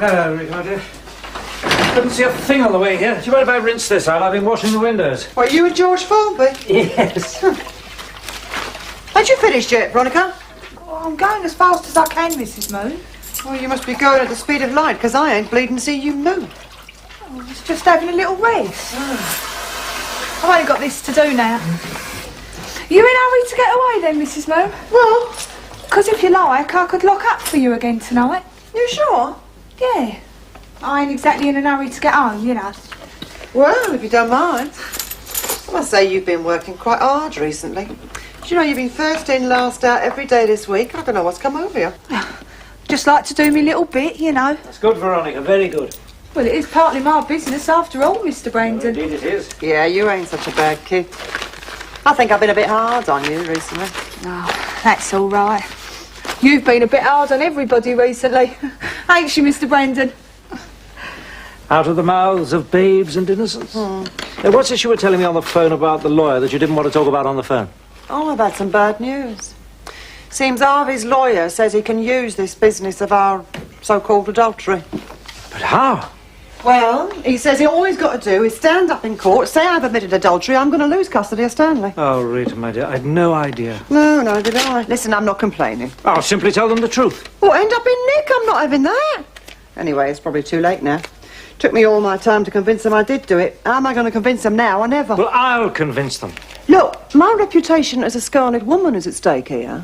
Hello, Rick, my dear. Couldn't see a thing on the way here. Do you mind if I rinse this out? I've been washing the windows. What, you and George Formby? Yes. Had you finished yet, Veronica? Oh, I'm going as fast as I can, Mrs. Moon. Well, you must be going at the speed of light, because I ain't bleeding to see you move. Oh, I was just having a little rest. I've only got this to do now. You in a hurry to get away then, Mrs. Moon? Well, Because if you like, I could lock up for you again tonight. you sure? Yeah. I ain't exactly in a hurry to get home, you know. Well, if you don't mind. I must say you've been working quite hard recently. Do you know you've been first in, last out every day this week? I don't know what's come over you. Just like to do me little bit, you know. That's good, Veronica. Very good. Well, it is partly my business after all, Mr. Brandon. Indeed it is. Yeah, you ain't such a bad kid. I think I've been a bit hard on you recently. Oh, that's all right. You've been a bit hard on everybody recently. Ain't you, Mr. Brandon? Out of the mouths of babes and innocents. What's this you were telling me on the phone about the lawyer that you didn't want to talk about on the phone? Oh, I've had some bad news. Seems Harvey's lawyer says he can use this business of our so-called adultery. But how? Well, he says all he's got to do is stand up in court, say I've admitted adultery, I'm going to lose custody of Stanley. Oh, Rita, my dear, I'd no idea. No, neither did I. Listen, I'm not complaining. I'll simply tell them the truth. Well, end up in Nick, I'm not having that. Anyway, it's probably too late now. Took me all my time to convince them I did do it. How am I going to convince them now or never? Well, I'll convince them. Look, my reputation as a scarlet woman is at stake here.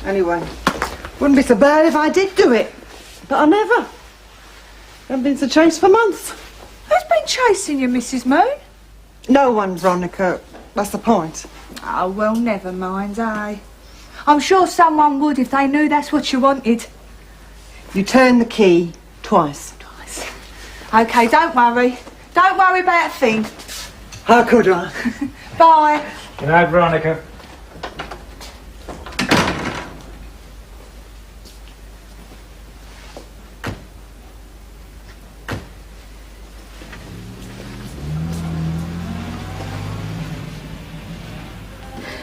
Anyway, wouldn't be so bad if I did do it. But I never. Haven't been to chase for months. Who's been chasing you, Mrs. Moon? No one, Veronica. That's the point. Oh, well, never mind, eh? I'm sure someone would if they knew that's what you wanted. You turned the key twice. OK, don't worry. Don't worry about a thing. How could I? Bye. Good night, Veronica.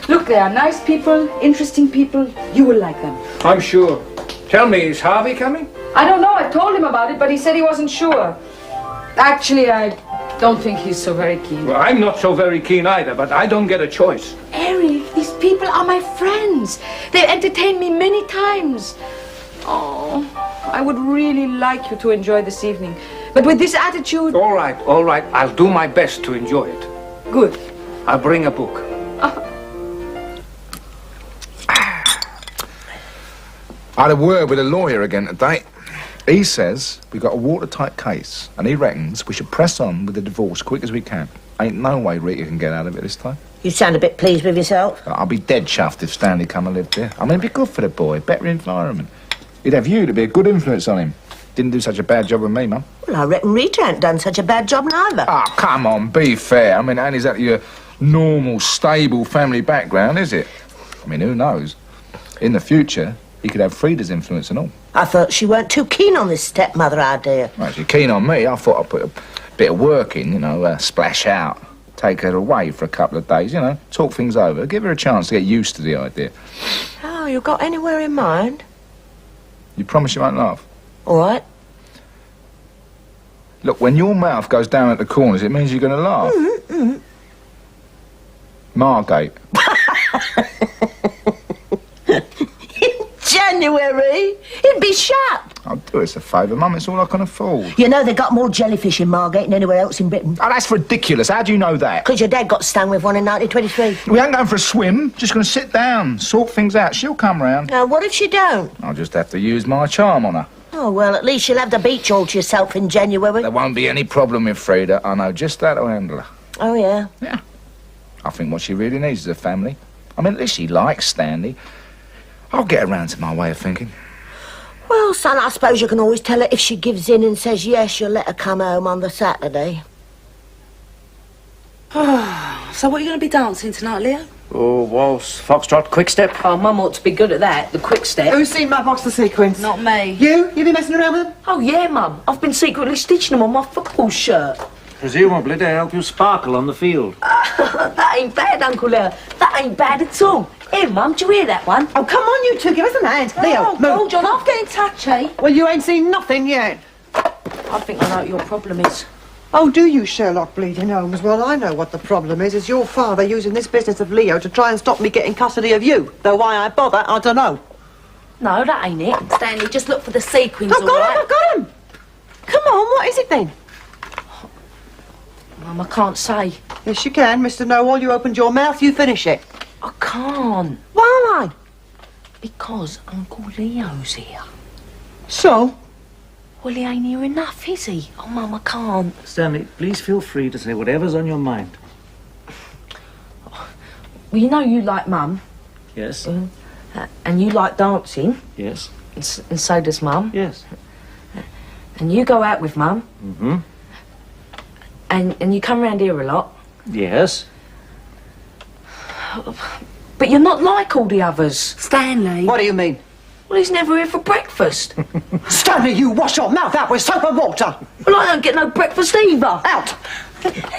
Look, they are nice people, interesting people. You will like them. I'm sure. Tell me, is Harvey coming? I don't know. I told him about it, but he said he wasn't sure. Actually, I don't think he's so very keen. Well, I'm not so very keen either, but I don't get a choice. Eric, these people are my friends. They've entertained me many times. Oh, I would really like you to enjoy this evening. But with this attitude... All right. I'll do my best to enjoy it. Good. I'll bring a book. I had a word with a lawyer again today. He says we've got a watertight case, and he reckons we should press on with the divorce quick as we can. Ain't no way Rita can get out of it this time. You sound a bit pleased with yourself. I'll be dead chuffed if Stanley come and lived here. I mean, it'd be good for the boy, better environment. He'd have you to be a good influence on him. Didn't do such a bad job with me, Mum. Well, I reckon Rita ain't done such a bad job neither. Oh, come on, be fair. I mean, ain't exactly your normal, stable family background, is it? I mean, who knows? In the future, he could have Frida's influence and all. I thought she weren't too keen on this stepmother idea. Well, she's keen on me. I thought I'd put a bit of work in, you know, splash out. Take her away for a couple of days, you know, talk things over. Give her a chance to get used to the idea. Oh, you got anywhere in mind? You promise you won't laugh? All right. Look, when your mouth goes down at the corners, it means you're going to laugh. Margate. January? It'd be shut. I'll do us a favour, Mum. It's all I can afford. You know they got more jellyfish in Margate than anywhere else in Britain. Oh, that's ridiculous. How do you know that? Because your dad got stung with one in 1923. We ain't going for a swim. Just going to sit down, sort things out. She'll come round. Now, what if she don't? I'll just have to use my charm on her. Oh, well, at least you'll have the beach all to yourself in January. There won't be any problem with Frida. I know just how to handle her. Oh, yeah? Yeah. I think what she really needs is a family. I mean, at least she likes Stanley. I'll get around to my way of thinking. Well, son, I suppose you can always tell her if she gives in and says yes, you'll let her come home on the Saturday. So what are you going to be dancing tonight, Leo? Oh, waltz, foxtrot, quick step. Oh, Mum ought to be good at that, the quick step. Who's seen my box of sequins? Not me. You? You been messing around with them? Oh, yeah, Mum. I've been secretly stitching them on my football shirt. Presumably to help you sparkle on the field. That ain't bad, Uncle Leo. That ain't bad at all. Here, Mum, do you hear that one? Oh, come on, you two, give us a hand. Leo, Oh, move. hold on, I'm getting touchy. Well, you ain't seen nothing yet. I think I know what your problem is. Oh, do you, Sherlock Bleeding Holmes? Well, I know what the problem is your father using this business of Leo to try and stop me getting custody of you. Though why I bother, I don't know. No, that ain't it. Stanley, just look for the sequins, I've all got right? him, I've got him. Come on, what is it then? Mum, I can't say. Yes, you can, Mr. Know-all. You opened your mouth, you finish it. I can't. Why? Because Uncle Leo's here. So? Well, he ain't here enough, is he? Oh, Mum, I can't. Stanley, please feel free to say whatever's on your mind. Well, you know you like Mum, Yes? and you like dancing, Yes? and so does Mum. Yes. And you go out with Mum, Mm-hmm. and you come round here a lot. Yes? But you're not like all the others. Stanley. What do you mean? Well, he's never here for breakfast. Stanley, you wash your mouth out with soap and water. Well, I don't get no breakfast either. Out.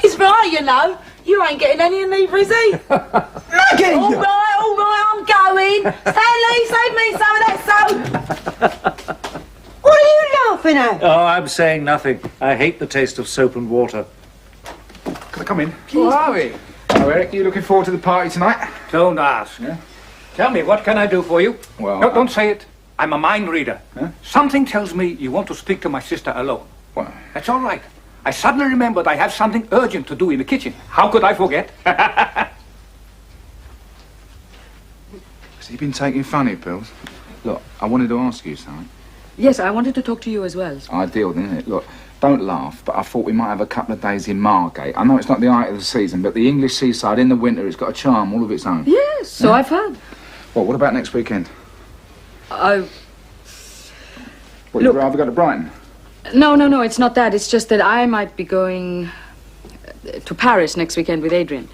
He's right, you know. You ain't getting any, and neither is he. Maggie! All right, I'm going. Stanley, save me some of that soap. What are you laughing at? Oh, I'm saying nothing. I hate the taste of soap and water. Can I come in? Please. Oh, Harvey. Oh, Eric, you looking forward to the party tonight? Don't ask. Yeah? Tell me, what can I do for you? Well, No, don't say it. I'm a mind reader. Huh? Something tells me you want to speak to my sister alone. Well, That's all right. I suddenly remembered I have something urgent to do in the kitchen. How could I forget? has he been taking funny pills? Look, I wanted to ask you something. Yes, I wanted to talk to you as well. Ideal, isn't it? Look, don't laugh, but I thought we might have a couple of days in Margate. I know it's not the height of the season, but the English seaside in the winter, it's got a charm all of its own. Yes, so I've heard. Well, what about next weekend? I... What, you'd rather go to Brighton? No, it's not that. It's just that I might be going to Paris next weekend with Adrian.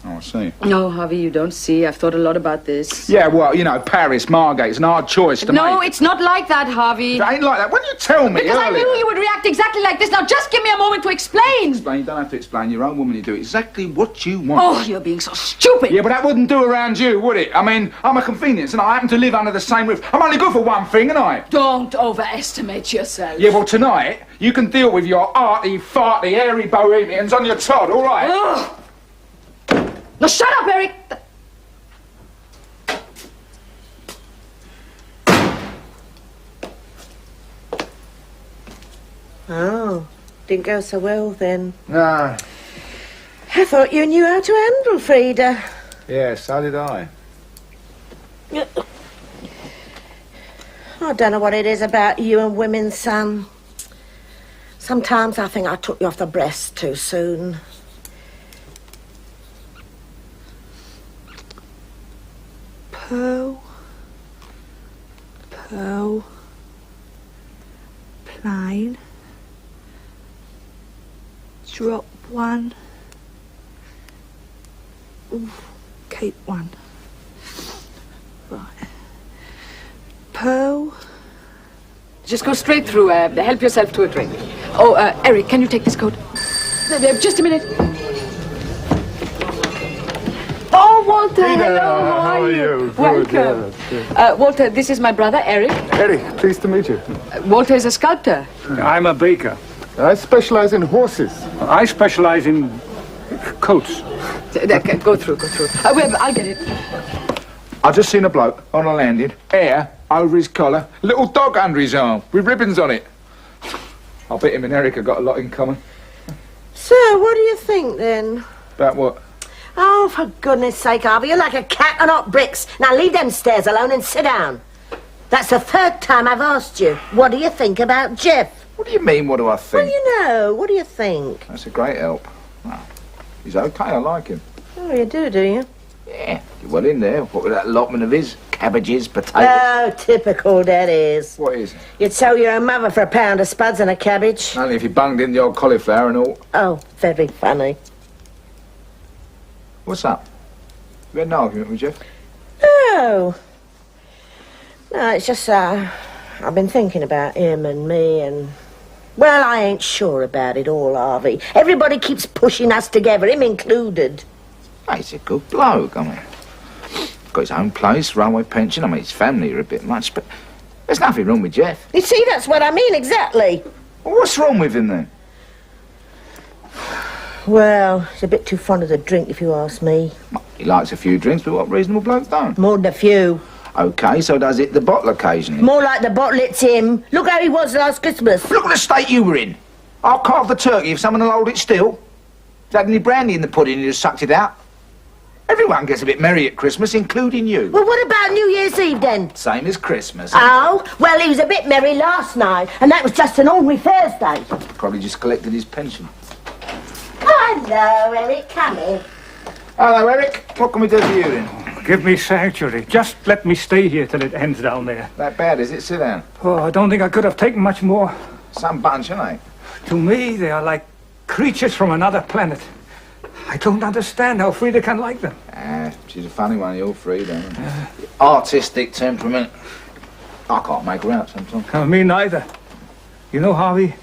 Oh, I see. No, Harvey, you don't see. I've thought a lot about this. Yeah, well, you know, Paris, Margate, it's an hard choice to No, make. it's not like that, Harvey. It ain't like that. When you tell me Because I earlier... knew you would react exactly like this. Now, just give me a moment to explain. Explain, you don't have to explain. You're own woman, you do exactly what you want. Oh, you're being so stupid. Yeah, but that wouldn't do around you, would it? I mean, I'm a convenience and I happen to live under the same roof. I'm only good for one thing, ain't I? Don't overestimate yourself. Yeah, well, tonight, you can deal with your arty, farty, hairy bohemians on your Todd, all right? Ugh. Now, shut up, Eric. Oh, didn't go so well then. No. I thought you knew how to handle Frida. Yeah, so did I. I don't know what it is about you and women, son. Sometimes I think I took you off the breast too soon. Pearl, plain, drop one, keep one. Right. Pearl. Just go straight through. Help yourself to a drink. Oh, Eric, can you take this coat? Just a minute. Oh, Walter, hello, how are you? Welcome. Walter, this is my brother, Eric. Eric, pleased to meet you. Walter is a sculptor. I'm a baker. I specialize in horses. I specialize in coats. Go through. Well, I'll get it. I just seen a bloke on a landing, hair over his collar, little dog under his arm with ribbons on it. I bet him and Eric have got a lot in common. So, what do you think then? About what? Oh, for goodness sake, Harvey, you're like a cat on hot bricks. Now leave them stairs alone and sit down. That's the third time I've asked you. What do you think about Jeff? What do you mean, what do I think? Well, you know, what do you think? That's a great help. Well, he's okay, I like him. Oh, you do you? Yeah, you're well in there. What with that allotment of his? Cabbages, potatoes. Oh, typical, that is. What is? You'd sell your own mother for a pound of spuds and a cabbage. Only if you bunged in the old cauliflower and all. Oh, very funny. What's up? You had an argument with Jeff? No. No, it's just, I've been thinking about him and me and... Well, I ain't sure about it all, Harvey. Everybody keeps pushing us together, him included. Hey, he's a good bloke, I mean. Got his own place, railway pension. I mean, his family are a bit much, but there's nothing wrong with Jeff. You see, that's what I mean, exactly. Well, what's wrong with him, then? Well, he's a bit too fond of the drink, if you ask me. He likes a few drinks, but what reasonable blokes don't? More than a few. OK, so does it the bottle occasionally? More like the bottle hits him. Look how he was last Christmas. Look at the state you were in. I'll carve the turkey if someone will hold it still. If you had any brandy in the pudding, you just sucked it out. Everyone gets a bit merry at Christmas, including you. Well, what about New Year's Eve, then? Same as Christmas. Oh, well, he was a bit merry last night, and that was just an ordinary Thursday. Probably just collected his pension. Hello, Eric, come in. Hello, Eric. What can we do for you, then? Give me sanctuary. Just let me stay here till it ends down there. That bad, is it? Sit down. Oh, I don't think I could have taken much more. Some bunch, aren't they? To me, they are like creatures from another planet. I don't understand how Frida can like them. She's a funny one, you're Frida. Artistic temperament. I can't make her out sometimes. Me neither. You know, Harvey,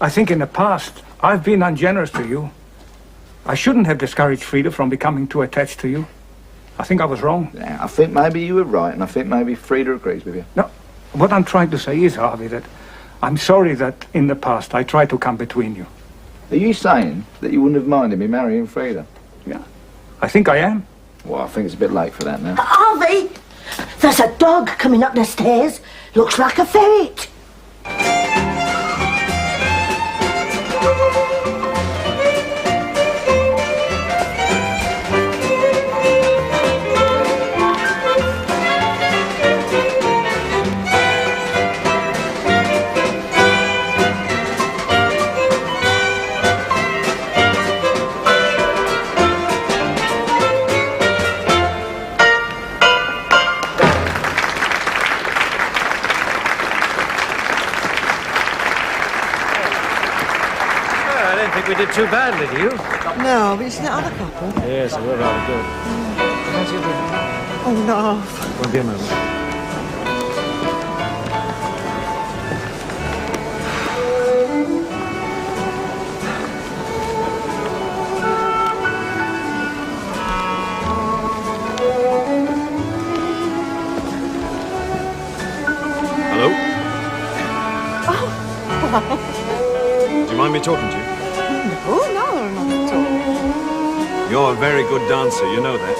I think in the past I've been ungenerous to you. I shouldn't have discouraged Frida from becoming too attached to you. I think I was wrong. Yeah, I think maybe you were right, and I think maybe Frida agrees with you. No, what I'm trying to say is, Harvey, that I'm sorry that in the past I tried to come between you. Are you saying that you wouldn't have minded me marrying Frida? Yeah, I think I am. Well, I think it's a bit late for that now. Harvey, there's a dog coming up the stairs. Looks like a ferret. We did too badly, do you? No, but you see that other couple? Yes, they were rather good. How's your drink? Oh, no. Won't be a moment. Hello? Do you mind me talking to you? Oh, no, not at all. You're a very good dancer, you know that.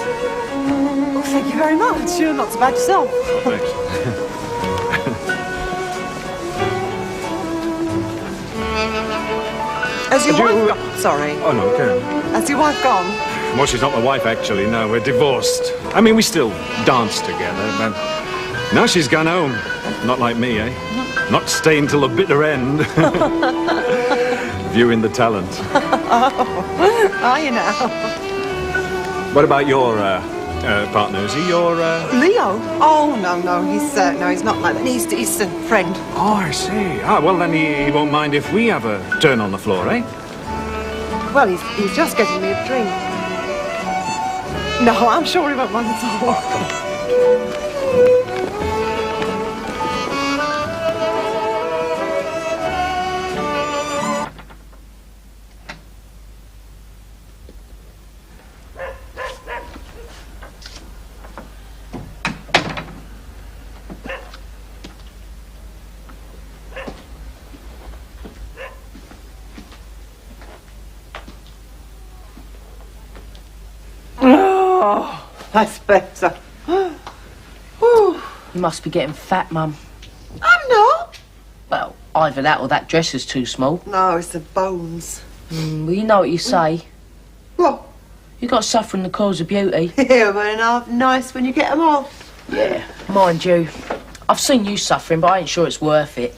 Oh, thank you very much. You're not so bad yourself. Oh, thanks. Has your wife gone? Sorry. Oh, no, okay. Has your wife gone? Well, she's not my wife, actually. No, we're divorced. I mean, we still dance together, but now she's gone home. Not like me, eh? Not staying till the bitter end. Viewing the talent. Oh, are you now? What about your partner? Is he your... Leo? Oh, no, he's not like that. He's a friend. Oh, I see. Ah, well, then he won't mind if we have a turn on the floor, eh? Well, he's just getting me a drink. No, I'm sure he won't mind at all. Oh, that's better. You must be getting fat, Mum. I'm not. Well, either that or that dress is too small. No, it's the bones. Well, you know what you say. What? You got to suffer in the cause of beauty. Yeah, but nice when you get them off. Yeah, mind you, I've seen you suffering, but I ain't sure it's worth it.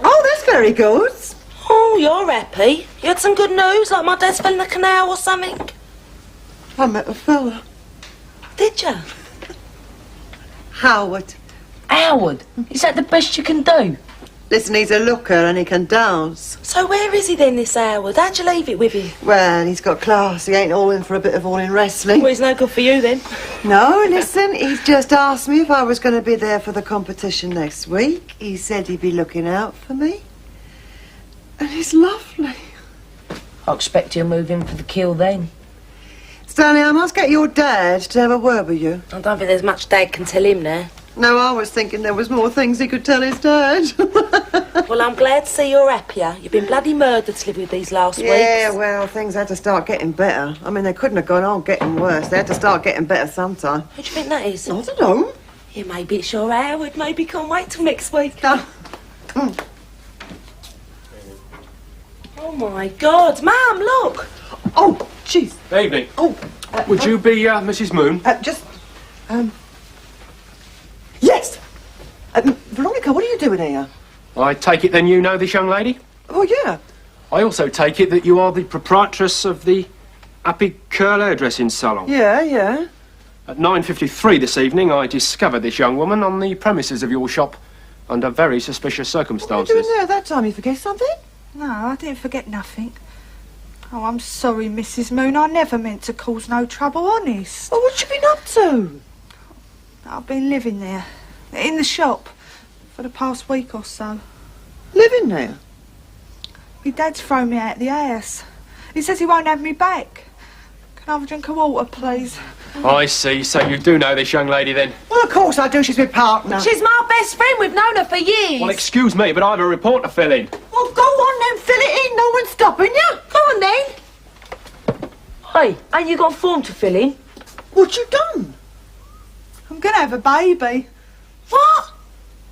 Oh, that's very good. Oh, you're happy. You had some good news, like my dad's fell in the canal or something. I met a fella. Did you? Howard. Howard? Is that the best you can do? Listen, he's a looker and he can dance. So where is he then, this Howard? How'd you leave it with him? Well, he's got class. He ain't all in for a bit of all in wrestling. Well, he's no good for you then. No, listen, he's just asked me if I was going to be there for the competition next week. He said he'd be looking out for me. And he's lovely. I expect he'll move in for the kill then. Stanley, I must get your dad to have a word with you. I don't think there's much Dad can tell him now. No, I was thinking there was more things he could tell his dad. Well, I'm glad to see you're happier. You've been bloody murdered to live with these last weeks. Yeah, well, things had to start getting better. I mean, they couldn't have gone on getting worse. They had to start getting better sometime. Who do you think that is? I don't know. Yeah, maybe it's your Howard. Maybe can't wait till next week. Oh, my God. Mum, look. Oh, jeez. Evening. Oh. Would you be Mrs. Moon? Yes. Veronica, what are you doing here? I take it then you know this young lady? Oh, yeah. I also take it that you are the proprietress of the Happy Curl hairdressing salon. Yeah. At 9:53 this evening, I discovered this young woman on the premises of your shop under very suspicious circumstances. What are you doing there that time? You forget something? No, I didn't forget nothing. Oh, I'm sorry, Mrs. Moon. I never meant to cause no trouble, honest. Well, what you been up to? I've been living there, in the shop, for the past week or so. Living there? My dad's thrown me out of the house. He says he won't have me back. Can I have a drink of water, please? I see. So you do know this young lady then? Well, of course I do. She's my partner. She's my best friend. We've known her for years. Well, excuse me, but I have a report to fill in. Well, go on then, fill it in. No one's stopping you. Go on then. Hey, ain't you got a form to fill in? What you done? I'm going to have a baby. What?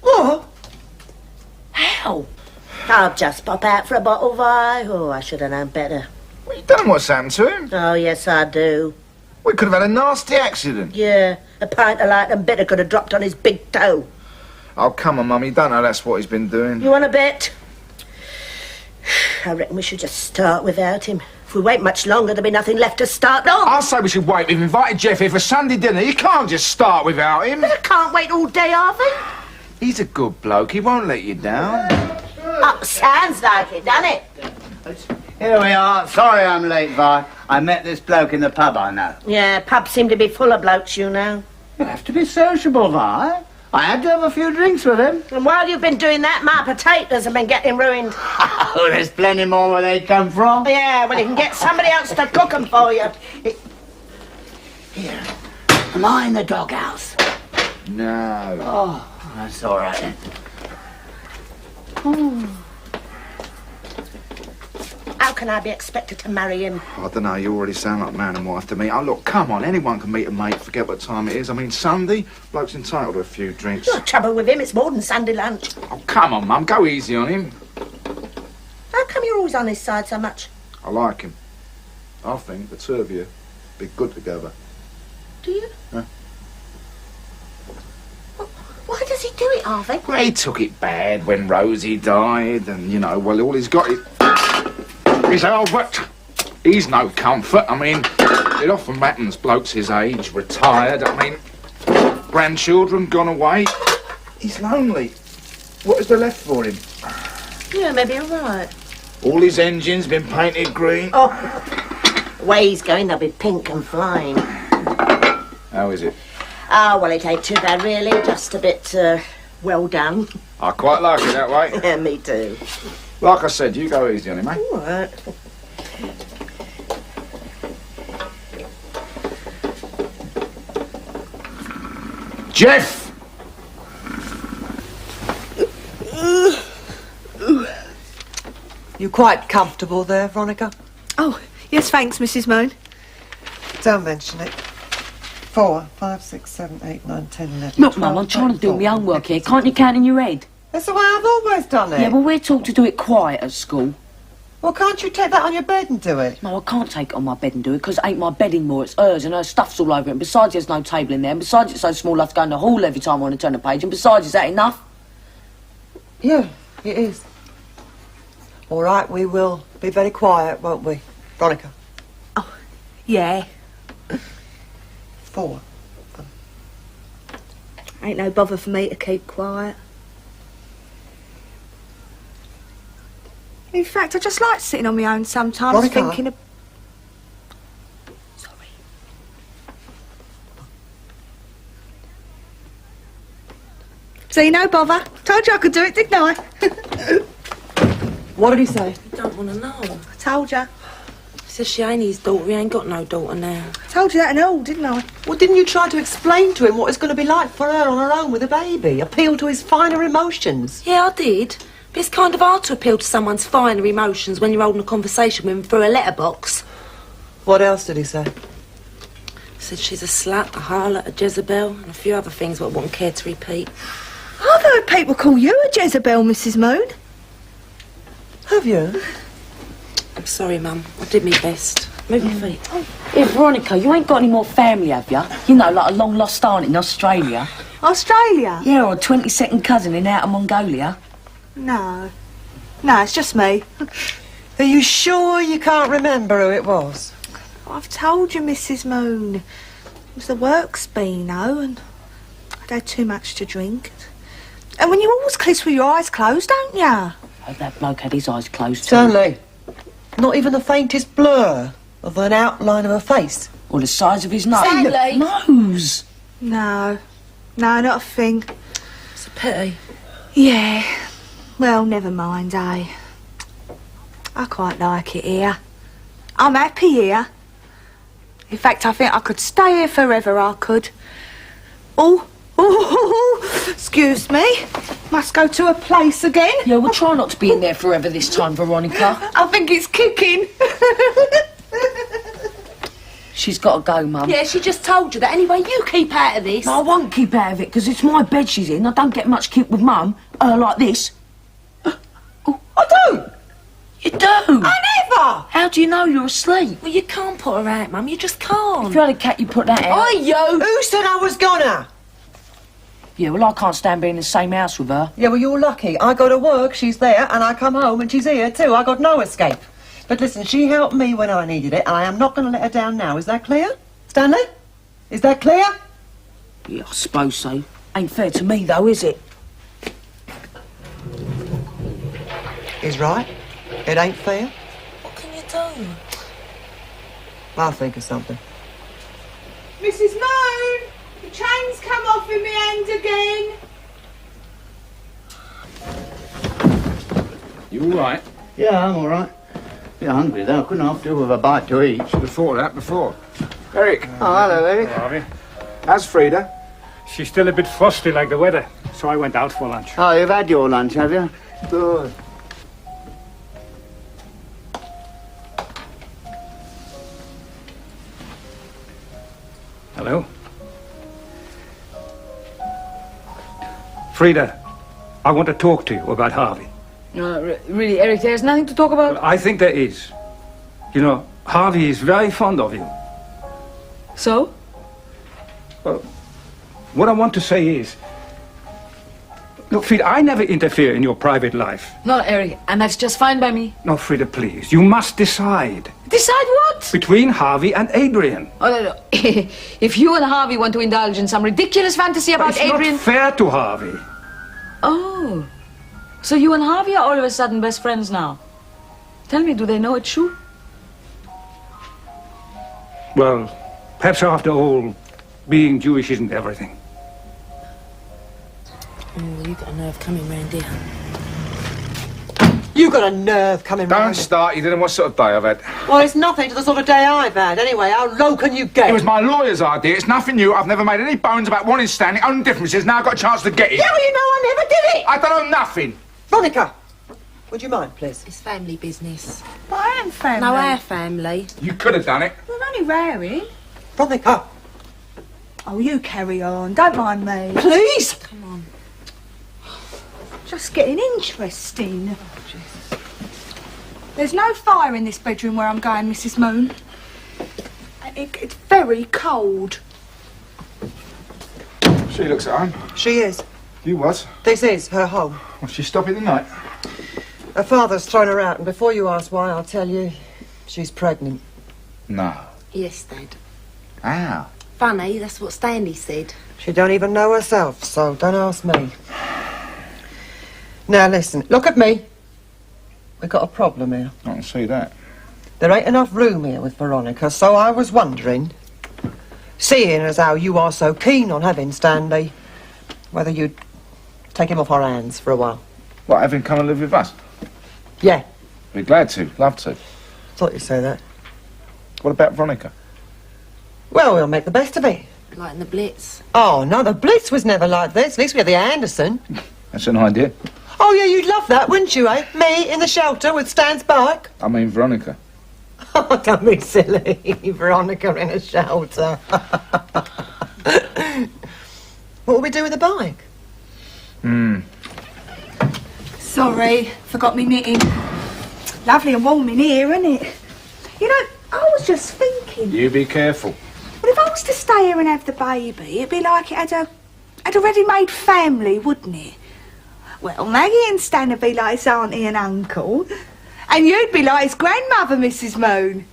What? How? I'll just pop out for a bottle, Vi. Oh, I should have known better. Well, you don't know what's happened to him. Oh, yes, I do. We could have had a nasty accident. Yeah, a pint of light and bitter could have dropped on his big toe. Oh, come on, Mum. You don't know that's what he's been doing. You want a bet? I reckon we should just start without him. If we wait much longer, there'll be nothing left to start on. I say we should wait. We've invited Jeff here for Sunday dinner. You can't just start without him. But I can't wait all day, Harvey. He's a good bloke. He won't let you down. Oh, sounds like it, doesn't it? Here we are. Sorry I'm late, Vi. I met this bloke in the pub, I know. Yeah, pubs seem to be full of blokes, you know. You have to be sociable, Vi. I had to have a few drinks with him. And while you've been doing that, my potatoes have been getting ruined. Oh, there's plenty more where they come from. Yeah, well, you can get somebody else to cook them for you. Here. Am I in the doghouse? No. Oh, that's all right then. How can I be expected to marry him? I don't know, you already sound like man and wife to me. Oh, look, come on, anyone can meet a mate, forget what time it is. I mean, Sunday, bloke's entitled to a few drinks. The trouble with him, it's more than Sunday lunch. Oh, come on, Mum, go easy on him. How come you're always on his side so much? I like him. I think the two of you be good together. Do you? Huh? Why does he do it, Harvey? Well, he took it bad when Rosie died, and, you know, well, all he's got is... He's Albert. He's no comfort. I mean, it often happens, blokes his age, retired, I mean, grandchildren gone away. He's lonely. What is there left for him? Yeah, maybe you're right. All his engines been painted green. Oh, the way he's going, they'll be pink and flying. How is it? Oh, well, it ain't too bad, really. Just a bit, well done. I quite like it that way. Yeah, me too. Like I said, you go easy on him, mate. All right. Jeff! You quite comfortable there, Veronica? Oh, yes, thanks, Mrs. Moon. Don't mention it. 4, 5, 6, 7, 8, 9, 10, 11. Look, Mum, I'm trying to do my own work here. Can't you count in your head? That's the way I've always done it. Yeah, well, we're taught to do it quiet at school. Well, can't you take that on your bed and do it? No, I can't take it on my bed and do it, because it ain't my bed anymore, it's hers, and her stuff's all over it, and besides there's no table in there, and besides it's so small I have to go in the hall every time I want to turn a page, and besides, is that enough? Yeah, it is. All right, we will be very quiet, won't we, Veronica? Oh, yeah. 4. Ain't no bother for me to keep quiet. In fact, I just like sitting on my own sometimes, Veronica. thinking of... Sorry. See, no bother. Told you I could do it, didn't I? What did he say? I don't want to know. I told you. Says she ain't his daughter. He ain't got no daughter now. I told you that and all, didn't I? Well, didn't you try to explain to him what it's going to be like for her on her own with a baby? Appeal to his finer emotions? Yeah, I did. But it's kind of hard to appeal to someone's finer emotions when you're holding a conversation with him through a letterbox. What else did he say? Said she's a slut, a harlot, a Jezebel, and a few other things that I wouldn't care to repeat. I've heard people call you a Jezebel, Mrs. Moon. Have you? I'm sorry, Mum. I did my best. Move your feet. Hey, Veronica, you ain't got any more family, have you? You know, like a long-lost aunt in Australia. Australia? Yeah, or a 22nd cousin in Outer Mongolia. No. No, it's just me. Are you sure you can't remember who it was? I've told you, Mrs. Moon. It was the works Beano, and I'd had too much to drink. And when you always kiss with your eyes closed, don't ya? Oh, that bloke had his eyes closed too. Stanley, not even the faintest blur of an outline of a face. Or the size of his nose. Stanley! Nose! No. No, not a thing. It's a pity. Yeah. Well, never mind, eh? I quite like it here. I'm happy here. In fact, I think I could stay here forever, I could. Oh, excuse me. Must go to a place again. Yeah, we'll try not to be in there forever this time, Veronica. I think it's kicking. She's got to go, Mum. Yeah, she just told you that. Anyway, you keep out of this. No, I won't keep out of it, because it's my bed she's in. I don't get much keep with Mum, like this. I don't! You do? I never! How do you know you're asleep? Well, you can't put her out, Mum. You just can't. If you had a cat, you'd put that out. Oi, you! Who said I was gonna? Yeah, well, I can't stand being in the same house with her. Yeah, well, you're lucky. I go to work, she's there, and I come home and she's here too. I got no escape. But listen, she helped me when I needed it, and I am not going to let her down now. Is that clear? Stanley? Is that clear? Yeah, I suppose so. Ain't fair to me, though, is it? He's right. It ain't fair. What can you do? I'll think of something. Mrs. Moon, the chain's come off in my hand again. You all right? Yeah, I'm all right. Bit hungry, though. Couldn't half do with a bite to eat. Should have thought of that before. Eric. Oh, hello, Eric. Harvey. How's Frida? She's still a bit frosty like the weather, so I went out for lunch. Oh, you've had your lunch, have you? Good. Hello? Frida, I want to talk to you about Harvey. Really, Eric, there's nothing to talk about? I think there is. You know, Harvey is very fond of you. So? Well, what I want to say is... Look, Frida, I never interfere in your private life. No, Eric, and that's just fine by me. No, Frida, please. You must decide. Decide what? Between Harvey and Adrian. Oh, no. If you and Harvey want to indulge in some ridiculous fantasy about It's Adrian... not fair to Harvey. Oh. So you and Harvey are all of a sudden best friends now? Tell me, do they know it's true? Well, perhaps after all, being Jewish isn't everything. Oh, you got a nerve coming round here. You got a nerve coming Don't round. start. You didn't know what sort of day I've had. Well, it's nothing to the sort of day I've had. Anyway, how low can you get? It was my lawyer's idea. It's nothing new. I've never made any bones about wanting Stanley. Only difference is now I've got a chance to get it. Yeah, well, you know I never did it. I don't know nothing. Veronica, would you mind, please? It's family business. But I am family. No, our family. You could have done it. We're only raring. Veronica. Oh, you carry on. Don't mind me. Please. Come on. Just getting interesting. There's no fire in this bedroom where I'm going, Mrs. Moon. It's very cold. She looks at home. She is. You was? This is her home. Well, she's stopping the night. Her father's thrown her out, and before you ask why, I'll tell you, she's pregnant. No. Yes, Dad. How? Funny, that's what Stanley said. She don't even know herself, so don't ask me. Now listen, look at me. We've got a problem here. I can see that. There ain't enough room here with Veronica, so I was wondering, seeing as how you are so keen on having Stanley, whether you'd take him off our hands for a while. What, have him come and live with us? Yeah. Be glad to. Love to. Thought you'd say that. What about Veronica? Well, we'll make the best of it. Like in the Blitz. Oh, no, the Blitz was never like this. At least we had the Anderson. That's an idea. Oh, yeah, you'd love that, wouldn't you, eh? Me in the shelter with Stan's bike. I mean, Veronica. Oh, don't be silly. Veronica in a shelter. What will we do with the bike? Sorry, forgot me knitting. Lovely and warm in here, isn't it? You know, I was just thinking. You be careful. Well, if I was to stay here and have the baby, it'd be like it had a ready-made family, wouldn't it? Well, Maggie and Stan would be like his auntie and uncle, and you'd be like his grandmother, Mrs. Moon.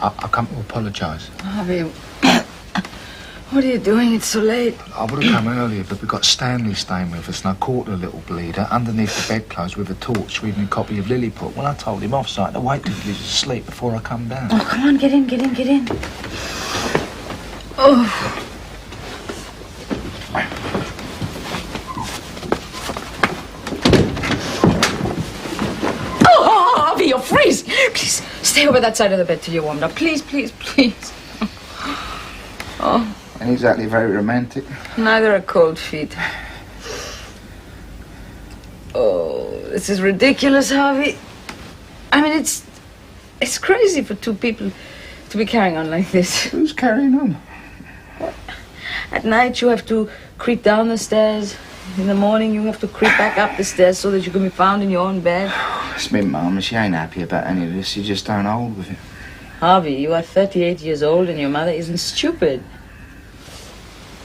I come to apologise. Harvey, what are you doing? It's so late. I would have come earlier, but we got Stanley staying with us, and I caught the little bleeder underneath the bedclothes with a torch reading a copy of Lilliput. Well, I told him off, so I had to wait till he was asleep before I come down. Oh, come on, get in. Oh. Oh, Harvey, you're freezing. Please, stay over that side of the bed till you're warmed up. Please. Oh. Ain't exactly very romantic. Neither are cold feet. Oh, this is ridiculous, Harvey. I mean, it's crazy for two people to be carrying on like this. Who's carrying on? At night you have to creep down the stairs. In the morning you have to creep back up the stairs so that you can be found in your own bed. It's me mum, and she ain't happy about any of this. She just don't hold with it. Harvey, you are 38 years old and your mother isn't stupid.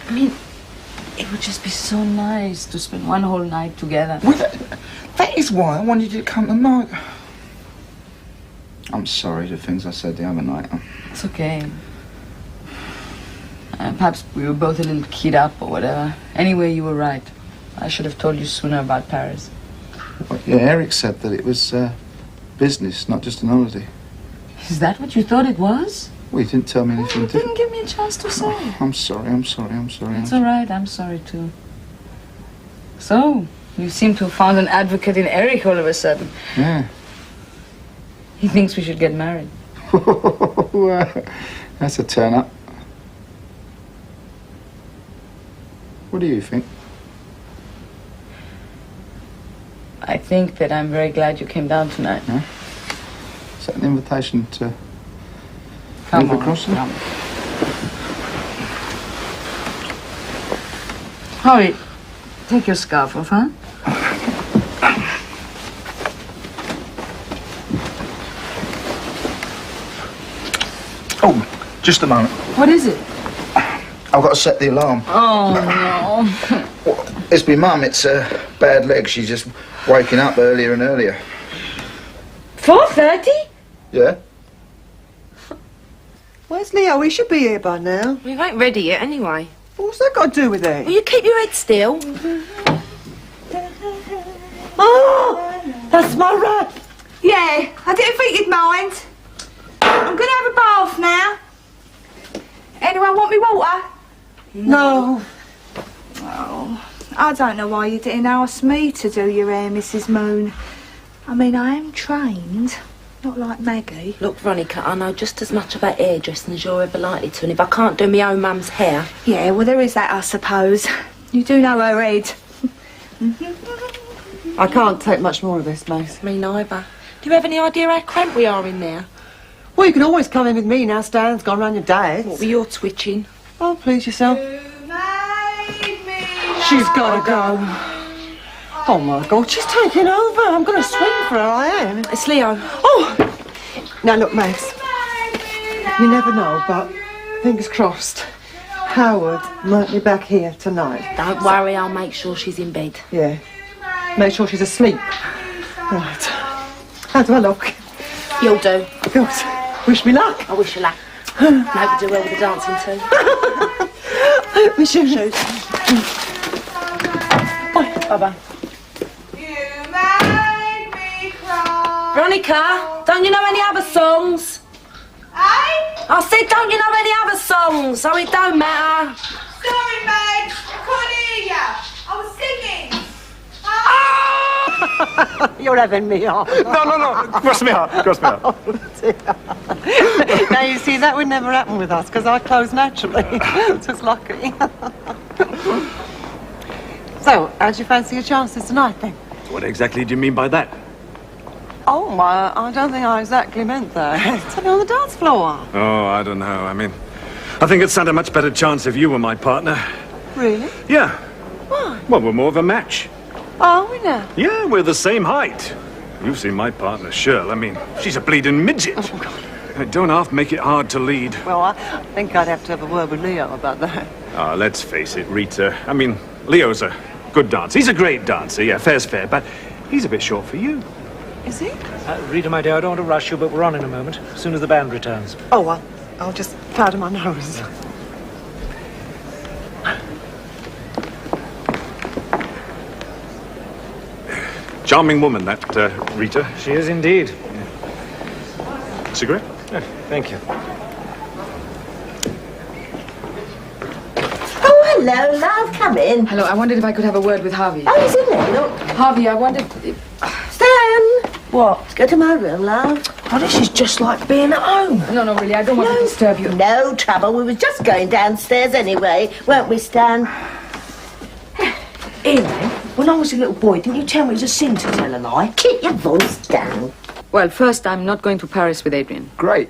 I mean, it would just be so nice to spend one whole night together. Well, that is why I wanted you to come tonight. I'm sorry for things I said the other night. It's okay. Perhaps we were both a little keyed up or whatever. Anyway, you were right. I should have told you sooner about Paris. Well, yeah, Eric said that it was business, not just an holiday. Is that what you thought it was? Well, you didn't tell me anything. You didn't give me a chance to say. Oh, I'm sorry. It's all right, I'm sorry too. So, you seem to have found an advocate in Eric all of a sudden. Yeah. He thinks we should get married. That's a turn up. What do you think? I think that I'm very glad you came down tonight. Huh? Is that an invitation to Come move on, across? come. Harvey, take your scarf off, huh? Oh, just a moment. What is it? I've got to set the alarm. Oh, no. Well, it's my mum. It's a bad leg. She's just waking up earlier and earlier. 4:30? Yeah? Where's Leo? He should be here by now. We ain't ready yet anyway. What's that got to do with it? Will you keep your head still? Oh, that's my rat. Yeah, I didn't think you'd mind. I'm going to have a bath now. Anyone want me water? No. Oh, I don't know why you didn't ask me to do your hair, Mrs. Moon. I mean, I am trained, not like Maggie. Look, Veronica, I know just as much about hairdressing as you're ever likely to, and if I can't do my own mum's hair... Yeah, well, there is that, I suppose. You do know her head. I can't take much more of this, mate. Me neither. Do you have any idea how cramped we are in there? Well, you can always come in with me now Stan's gone round your dad's. What were you twitching? Oh, please yourself. She's got to go. Oh, my God, she's taking over. I'm going to swing for her, I am. It's Leo. Oh! Now, look, Max. You never know, but fingers crossed. Howard might be back here tonight. Don't worry, I'll make sure she's in bed. Yeah. Make sure she's asleep. Right. How do I look? You'll do. Good. Wish me luck. I wish you luck. Hope you do well with the dancing too. My shoes. Bye-bye. Veronica, don't you know any other songs? I said, don't you know any other songs? So it don't matter. Sorry, mate. I couldn't hear you. I was singing. You're having me on. No. Cross me out. Cross me out. Now, you see, that would never happen with us, because I close naturally. Just lucky. So, how'd you fancy your chances tonight, then? What exactly do you mean by that? Oh, I don't think I exactly meant that. Tell me on the dance floor. Oh, I don't know. I mean, I think it'd stand a much better chance if you were my partner. Really? Yeah. Why? Well, we're more of a match. Are we now? Yeah, we're the same height. You've seen my partner, Shirl. I mean, she's a bleeding midget. Oh, God. Don't half make it hard to lead. Well, I think I'd have to have a word with Leo about that. Ah, let's face it, Rita. I mean, Leo's a good dancer. He's a great dancer, yeah, fair's fair, but he's a bit short for you. Is he? Rita, my dear, I don't want to rush you, but we're on in a moment, as soon as the band returns. Oh, well, I'll just powder my nose. Charming woman, that Rita. She is indeed. Cigarette? Thank you. Oh, hello, love. Come in. Hello, I wondered if I could have a word with Harvey. Oh, he's in there. Look. Harvey, I wondered if... Stan! What? Let's go to my room, love. Oh, this is just like being at home. No, really, I don't want to disturb you. No trouble. We were just going downstairs anyway, weren't we, Stan? Elaine, when I was a little boy, didn't you tell me it was a sin to tell a lie? Keep your voice down. Well, first, I'm not going to Paris with Adrian. Great.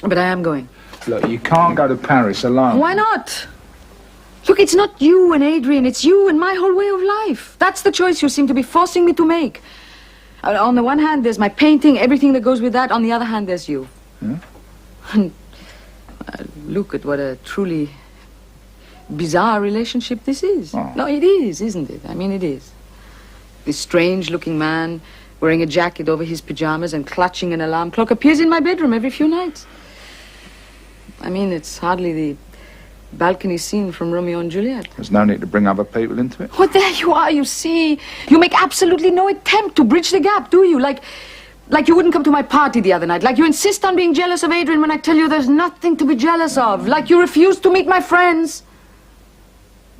But I am going. Look, you can't go to Paris alone. Why not? Look, it's not you and Adrian, it's you and my whole way of life. That's the choice you seem to be forcing me to make. On the one hand, there's my painting, everything that goes with that. On the other hand, there's you. Yeah? Look at what a truly bizarre relationship this is. Oh. No, it is, isn't it? I mean, it is. This strange-looking man wearing a jacket over his pajamas and clutching an alarm clock appears in my bedroom every few nights. I mean, it's hardly the balcony scene from Romeo and Juliet. There's no need to bring other people into it. Well, there you are, you see. You make absolutely no attempt to bridge the gap, do you? Like you wouldn't come to my party the other night. Like you insist on being jealous of Adrian when I tell you there's nothing to be jealous of. Like you refuse to meet my friends.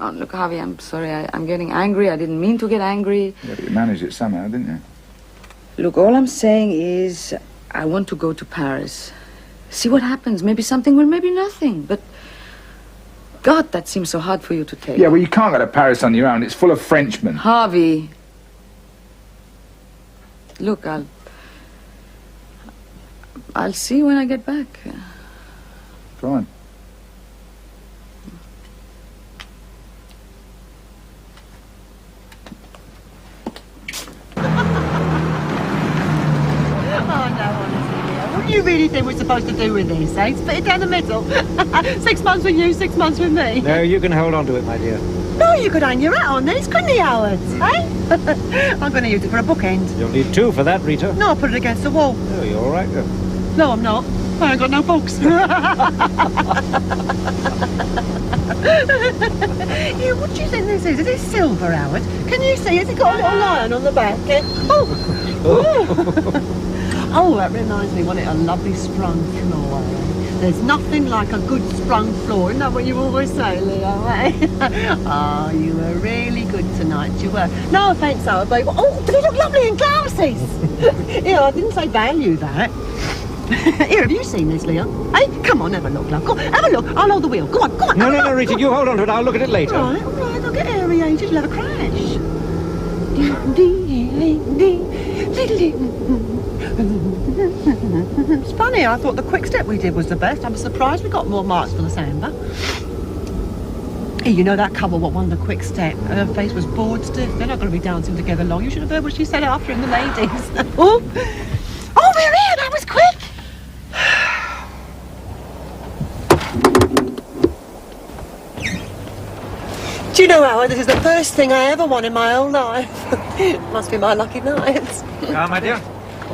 Oh, look, Harvey, I'm sorry. I'm getting angry. I didn't mean to get angry. Yeah, but you managed it somehow, didn't you? Look, all I'm saying is I want to go to Paris. See what happens. Maybe something will, maybe nothing. But, God, that seems so hard for you to take. Yeah, well, you can't go to Paris on your own. It's full of Frenchmen. Harvey. Look, I'll see you when I get back. Fine. What do you really think we're supposed to do with this, eh? Split it down the middle? 6 months with you, 6 months with me. No, you can hold on to it, my dear. No, you could hang your hat on these, couldn't you, Howard? Eh? I'm going to use it for a bookend. You'll need 2 for that, Rita. No, I'll put it against the wall. Oh, you're all right, then. No, I'm not. I ain't got no books. Yeah, what do you think this is? Is it silver, Howard? Can you see? Has it got a little lion on the back? Eh? Oh! Oh, that reminds me, wasn't it a lovely sprung floor? There's nothing like a good sprung floor. Isn't that what you always say, Leo, eh? Oh, you were really good tonight, you were. No offence, Howard, babe. Oh, do they look lovely in glasses? Yeah, I didn't say value that. Here, have you seen this, Leo? Hey, come on, have a look, love. Go on, have a look. I'll hold the wheel. Go on, go on. No, Rita, you hold on to it. I'll look at it later. All right, I'll get aerated. You'll have a crash. It's funny, I thought the quick step we did was the best. I'm surprised we got more marks for the samba. Hey, you know that couple what won the quick step? Her face was bored stiff. They're not going to be dancing together long. You should have heard what she said after him, the ladies. Oh, we're here. That was quick. Do you know, Howard, this is the first thing I ever won in my whole life. Must be my lucky night. My dear.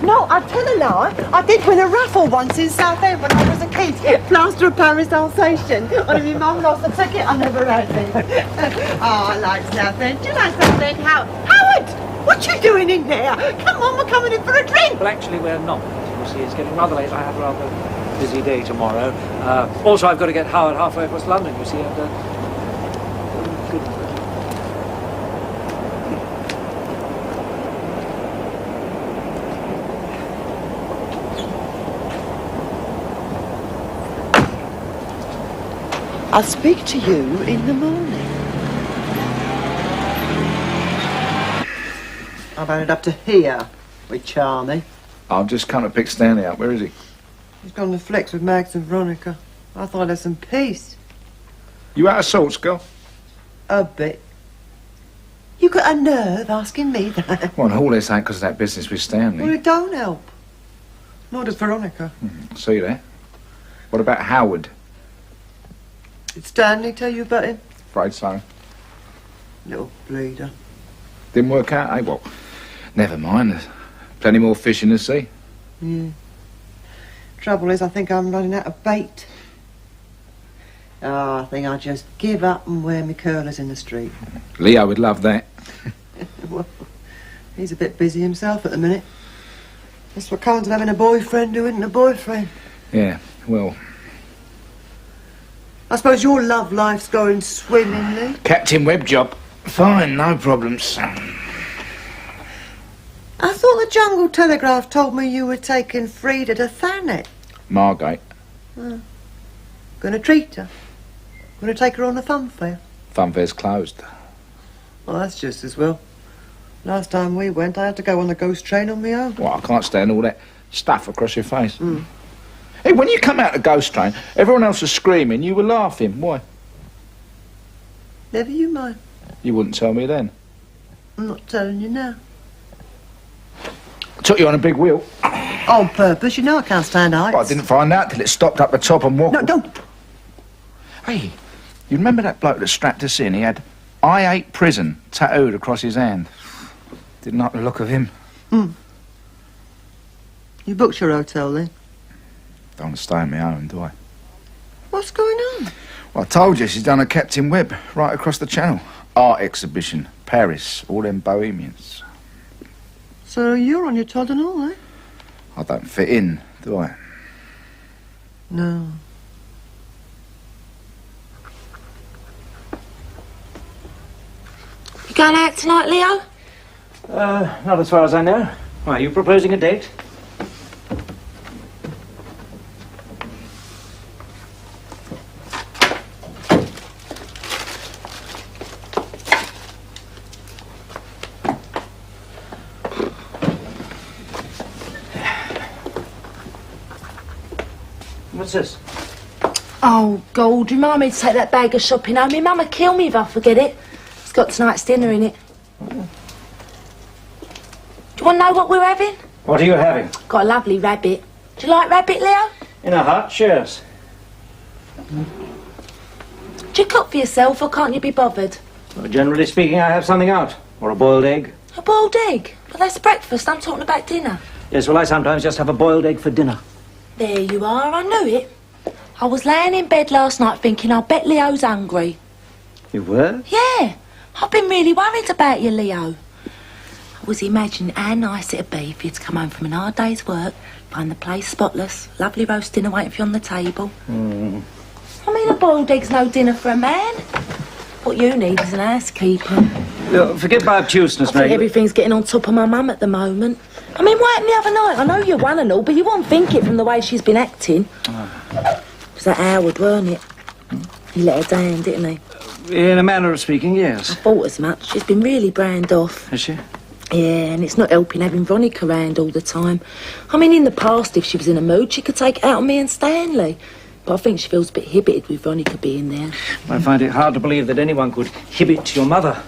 No, I tell a lie. I did win a raffle once in Southend when I was a kid. Plaster of Paris Alsatian. And if my mum lost the ticket, I never had it. Oh, I like Southend. Do you like Southend? Howard! What you doing in there? Come on, we're coming in for a drink. Well, actually, we're not. You see, it's getting rather late. I have a rather busy day tomorrow. Also, I've got to get Howard halfway across London, you see, and... good. I'll speak to you in the morning. I've had it up to here with Charlie. I've just come to pick Stanley up. Where is he? He's gone to flex with Mags and Veronica. I thought I'd have some peace. You out of sorts, girl? A bit. You got a nerve asking me that? Well, all this ain't because of that business with Stanley. Well, it don't help. Nor does Veronica. See there? What about Howard? Did Stanley tell you about him? Afraid so. Little bleeder. Didn't work out, eh? Well, never mind. There's plenty more fish in the sea. Yeah. Trouble is, I think I'm running out of bait. Oh, I think I'll just give up and wear my curlers in the street. Leo would love that. Well, he's a bit busy himself at the minute. That's what comes of having a boyfriend who isn't a boyfriend. Yeah, well... I suppose your love life's going swimmingly. Captain Webb job. Fine, no problems. I thought the Jungle Telegraph told me you were taking Frida to Thanet. Margate. Oh. Gonna treat her? Gonna take her on the fun fair? Funfair's closed. Well, that's just as well. Last time we went, I had to go on the ghost train on my own. Well, I can't stand all that stuff across your face. Hey, when you come out the ghost train, everyone else was screaming, you were laughing. Why? Never you mind. You wouldn't tell me then. I'm not telling you now. Took you on a big wheel. On purpose, you know I can't stand heights. Well, I didn't find out till it stopped up the top and walked. No, don't. Hey, you remember that bloke that strapped us in? He had I 8 prison tattooed across his hand. Didn't like the look of him. You booked your hotel then? Don't want to stay on my own, do I? What's going on? Well, I told you she's done a Captain Webb right across the channel. Art exhibition, Paris, all them bohemians. So you're on your Todd and all, eh? I don't fit in, do I? No. You going out tonight, Leo? Not as far as I know. Why, are you proposing a date? What's this? Oh, God, remind me to take that bag of shopping home. My mum would kill me if I forget it. It's got tonight's dinner in it. Do you want to know what we're having? What are you having? Got a lovely rabbit. Do you like rabbit, Leo? In a hut, yes. Do you cook for yourself or can't you be bothered? Well, generally speaking, I have something out. Or a boiled egg. A boiled egg? But that's breakfast. I'm talking about dinner. Yes, well, I sometimes just have a boiled egg for dinner. There you are. I knew it. I was laying in bed last night thinking, I bet Leo's hungry. You were? Yeah. I've been really worried about you, Leo. I was imagining how nice it'd be for you to come home from an hard day's work, find the place spotless, lovely roast dinner waiting for you on the table. I mean, a boiled egg's no dinner for a man. What you need is an housekeeper. Look, forget my obtuseness, I think mate. everything's getting on top of my mum at the moment. I mean, what happened the other night? I know you're one and all, but you won't think it from the way she's been acting. It was that Howard, weren't it? He let her down, didn't he? In a manner of speaking, yes. I thought as much. She's been really brand off. Has she? Yeah, and it's not helping having Veronica around all the time. I mean, in the past, if she was in a mood, she could take it out on me and Stanley. But I think she feels a bit hibbited with Veronica being there. I find it hard to believe that anyone could hibbit your mother.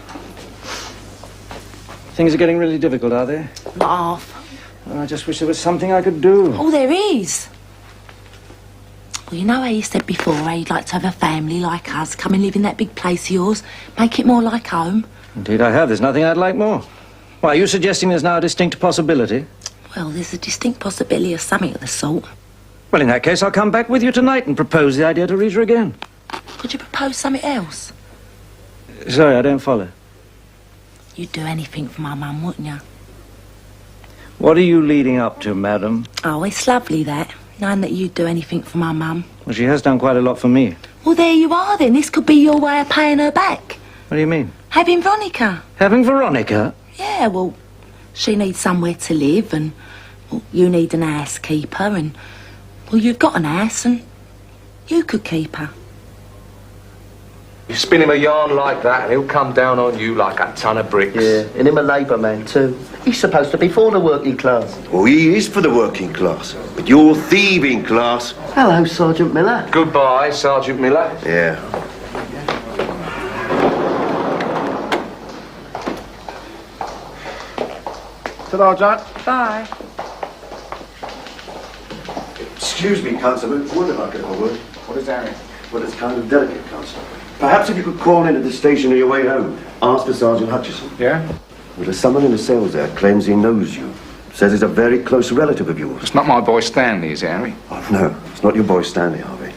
Things are getting really difficult, are they? Not half. I just wish there was something I could do. Oh, there is. Well, you know how you said before how you'd like to have a family like us, come and live in that big place of yours, make it more like home? Indeed I have. There's nothing I'd like more. Why, are you suggesting there's now a distinct possibility? Well, there's a distinct possibility of something of the sort. Well, in that case, I'll come back with you tonight and propose the idea to Rita again. Could you propose something else? Sorry, I don't follow. you'd do anything for my mum, wouldn't you? What are you leading up to, madam? Oh, it's lovely, that. Knowing that you'd do anything for my mum. Well, she has done quite a lot for me. Well, there you are, then. This could be your way of paying her back. What do you mean? Having Veronica. Having Veronica? Yeah, well, she needs somewhere to live, and well, you need an housekeeper, and, well, you've got an house, and you could keep her. You spin him a yarn like that and he'll come down on you like a ton of bricks. Yeah, and him a labour man too. He's supposed to be for the working class. Oh, he is for the working class, but you're thieving class. Hello, Sergeant Miller. Goodbye, Sergeant Miller. Yeah. Ta-da, Jack. Bye. Excuse me, Constable. Wonder if I could have a word. What is Harry? Well, it's kind of delicate, Constable. Perhaps if you could call into the station on your way home, ask for Sergeant Hutchison. Yeah? Well, there's someone in the cells there claims he knows you. Says he's a very close relative of yours. It's not my boy Stanley, is it, Harry? Oh, no. It's not your boy Stanley, Harvey.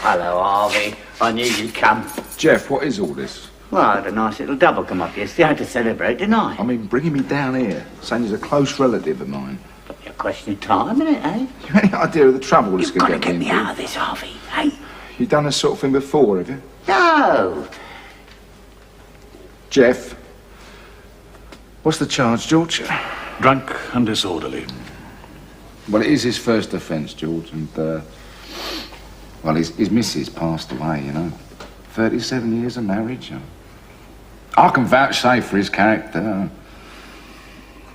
Hello, Harvey. I knew you'd come. Jeff, what is all this? Well, I had a nice little double come up yesterday. I had to celebrate, didn't I? I mean, bringing me down here, saying he's a close relative of mine. A question of time, isn't it, eh? You have any idea of the trouble this You've could got to get get me me into? out of this, Harvey, eh? You've done this sort of thing before, have you? No. Jeff, what's the charge, George? Drunk and disorderly. Well, it is his first offence, George, and, well, his missus passed away, you know. 37 years of marriage. I can vouchsafe for his character.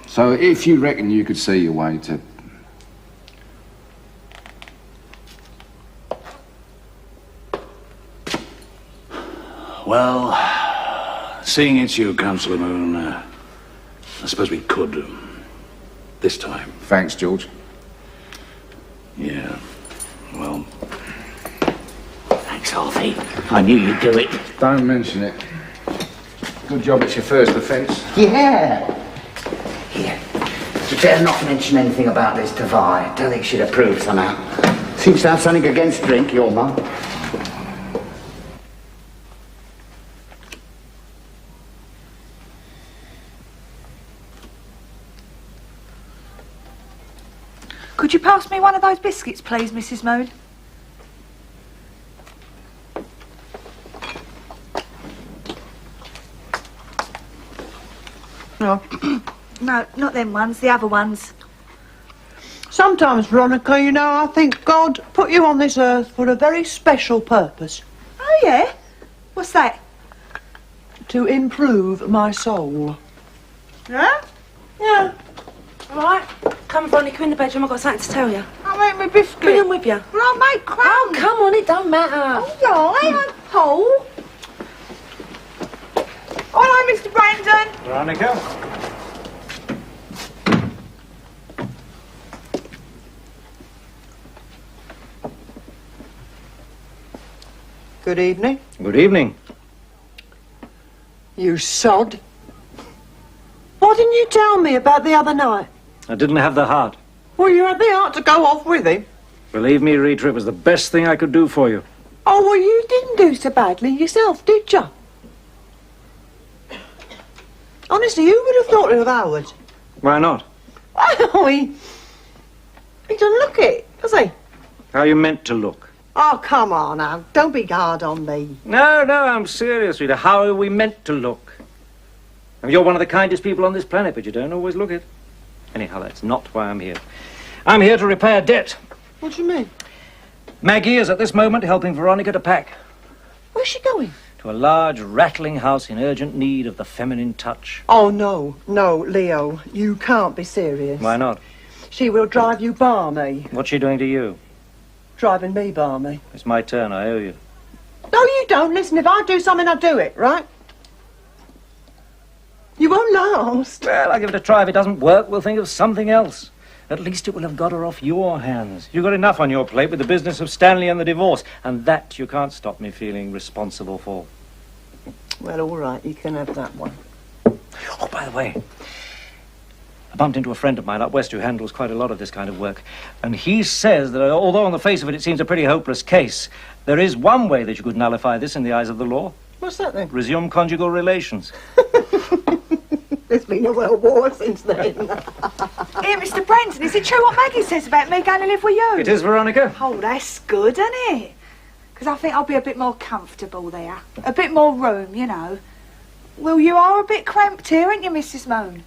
So if you reckon you could see your way to... Well, seeing it's you, Councillor Moon, I suppose we could, this time. Thanks, George. Yeah, well... Thanks, Harvey. I knew you'd do it. Don't mention it. Good job it's your first offence. Yeah. Here. You better not mention anything about this to Vi. Don't think she'd approve somehow. Seems to have something against drink, your mum. Could you pass me one of those biscuits, please, Mrs. Moon? No. No, not them ones, the other ones. Sometimes, Veronica, you know, I think God put you on this earth for a very special purpose. Oh, yeah? What's that? To improve my soul. Yeah? Yeah. All right. Come, Veronica, in the bedroom. I've got something to tell you. I'll make my biscuit. Bring them with you. Well, I'll make crumbs. Oh, come on, it don't matter. All right, I'm Paul. Hello, Mr. Brandon. Veronica? Good evening. Good evening. You sod. Why didn't you tell me about the other night? I didn't have the heart. Well, you had the heart to go off with him. Believe me, Rita, it was the best thing I could do for you. Oh, well, you didn't do so badly yourself, did you? Honestly, who would have thought of Howard? Why not? Oh, he doesn't look it, does he? How you meant to look. Oh, come on now. Don't be hard on me. No, I'm serious, Rita. How are we meant to look? And you're one of the kindest people on this planet, but you don't always look it. Anyhow, that's not why I'm here. I'm here to repay a debt. What do you mean? Maggie is at this moment helping Veronica to pack. Where's she going? To a large, rattling house in urgent need of the feminine touch. Oh, no, Leo. You can't be serious. Why not? She will drive you balmy. What's she doing to you? Driving me balmy. It's my turn, I owe you. No, you don't. Listen, if I do something, I do it, right? You won't last. Well, I'll give it a try. If it doesn't work, we'll think of something else. At least it will have got her off your hands. You've got enough on your plate with the business of Stanley and the divorce, and that you can't stop me feeling responsible for. Well, all right, you can have that one. By the way, I bumped into a friend of mine up west who handles quite a lot of this kind of work. And he says that although on the face of it, it seems a pretty hopeless case, there is one way that you could nullify this in the eyes of the law. What's that then? Resume conjugal relations. There's been a world war since then. Here, Mr. Brenton, is it true what Maggie says about me going to live with you? It is, Veronica. Oh, that's good, isn't it? Because I think I'll be a bit more comfortable there. A bit more room, you know. Well, you are a bit cramped here, aren't you, Mrs. Moon?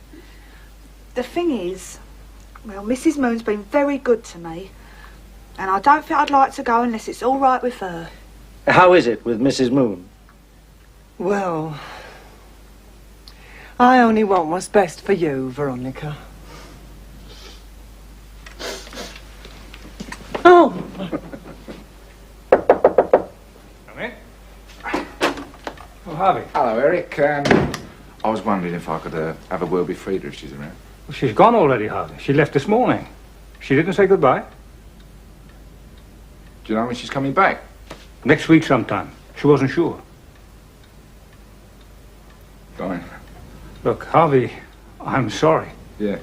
The thing is, well, Mrs. Moon's been very good to me. And I don't think I'd like to go unless it's all right with her. How is it with Mrs. Moon? Well, I only want what's best for you, Veronica. Oh! Come in. Oh, Harvey. Hello, Eric. I was wondering if I could have a word with Frida if she's around. Well, she's gone already, Harvey. She left this morning. She didn't say goodbye. Do you know when she's coming back? Next week sometime. She wasn't sure. Fine. Look, Harvey, I'm sorry. Yeah.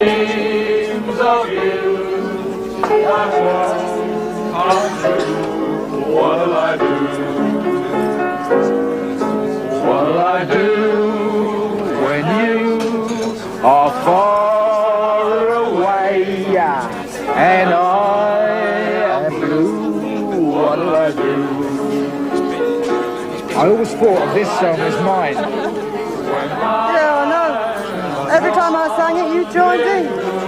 Dreams of you, what'll I do? What'll I do when you are far away and I am blue? What'll I do? I always thought of this song as mine. Yeah, I know. Every time I sang it, you joined in.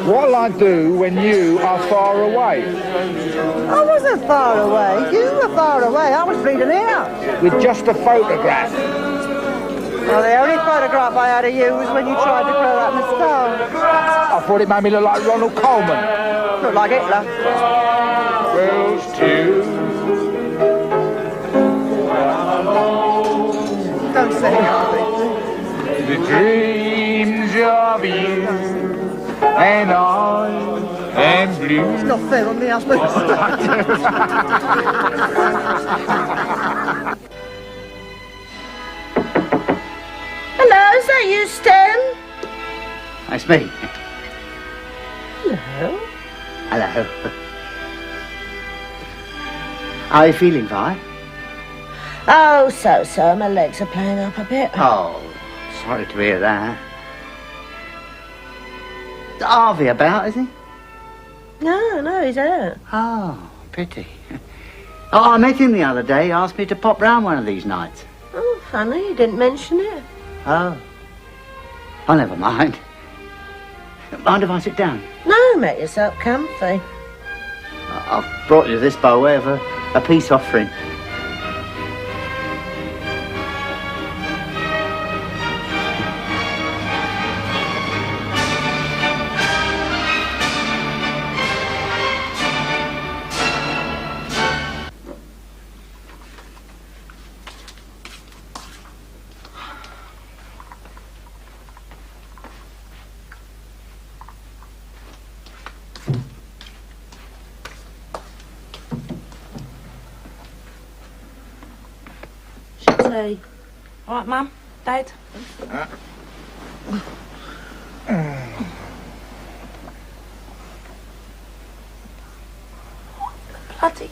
What'll I do when you are far away? I wasn't far away. You were far away. I was bleeding here. With just a photograph. Well, the only photograph I had of you was when you tried to grow that moustache. I thought it made me look like Ronald Coleman. Look like Hitler. Rose too. Don't say Harvey. The dreams of you and I am blue. It's not fair on me, husband. Hello, is that you, Stan? That's me. Hello. Hello. How are you feeling, Vi? Oh, so. My legs are playing up a bit. Oh, sorry to hear that. Is Harvey about, is he? No, he's out. Oh, pity. Oh, I met him the other day. He asked me to pop round one of these nights. Oh, funny, you didn't mention it. Oh. Oh, never mind. Mind if I sit down? No, make yourself comfy. I've brought you this by way of a peace offering. Tea. All right, Mum? Dad? Bloody